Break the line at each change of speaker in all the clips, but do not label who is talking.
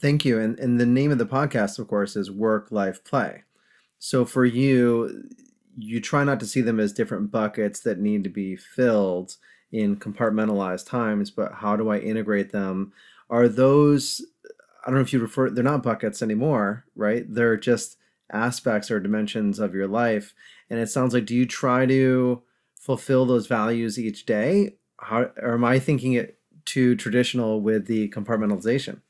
Thank you. And the name of the podcast, of course, is Work, Life, Play. So for you, you try not to see them as different buckets that need to be filled in compartmentalized times, but how do I integrate them? Are those, I don't know if you refer, they're not buckets anymore, right? They're just aspects or dimensions of your life. And it sounds like, do you try to fulfill those values each day? How, or am I thinking it too traditional with the compartmentalization?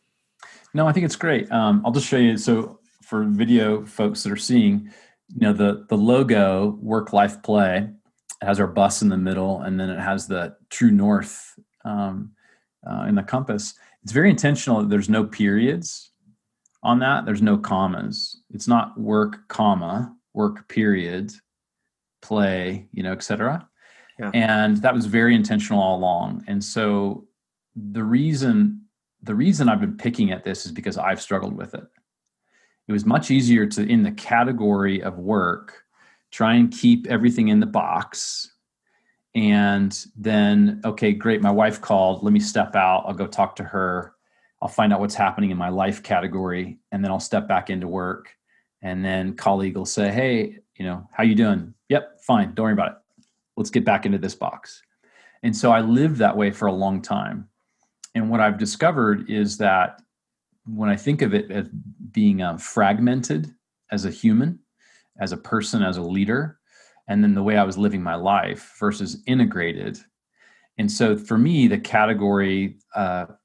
No, I think it's great. I'll just show you. So for video folks that are seeing, the logo work life play, it has our bus in the middle, and then it has the true north in the compass. It's very intentional. There's no periods on that. There's no commas. It's not work comma work period play, etc.
Yeah.
And that was very intentional all along. And so the reason the reason I've been picking at this is because I've struggled with it. It was much easier to, in the category of work, try and keep everything in the box. And then, okay, great. My wife called. Let me step out. I'll go talk to her. I'll find out what's happening in my life category. And then I'll step back into work. And then colleague will say, hey, how you doing? Yep, fine. Don't worry about it. Let's get back into this box. And so I lived that way for a long time. And what I've discovered is that when I think of it as being fragmented as a human, as a person, as a leader, and then the way I was living my life versus integrated. And so for me, the category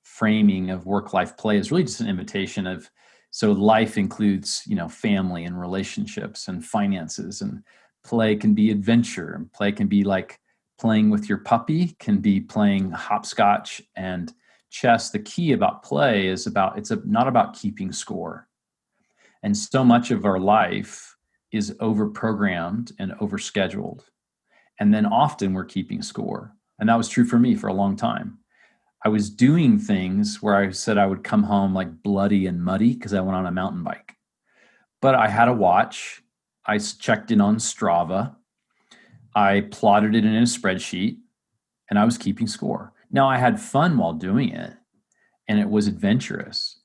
framing of work-life play is really just an invitation of, so life includes, family and relationships and finances, and play can be adventure, and play can be like playing with your puppy, can be playing hopscotch and chess. The key about play is not about keeping score. And so much of our life is over-programmed and over-scheduled. And then often we're keeping score. And that was true for me for a long time. I was doing things where I said I would come home like bloody and muddy because I went on a mountain bike. But I had a watch. I checked in on Strava. I plotted it in a spreadsheet, and I was keeping score. Now, I had fun while doing it, and it was adventurous,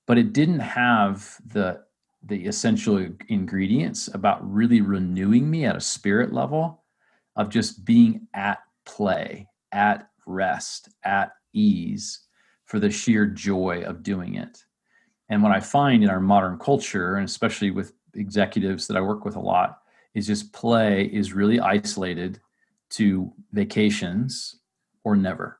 but it didn't have the essential ingredients about really renewing me at a spirit level of just being at play, at rest, at ease for the sheer joy of doing it. And what I find in our modern culture, and especially with executives that I work with a lot, is just play is really isolated to vacations or never.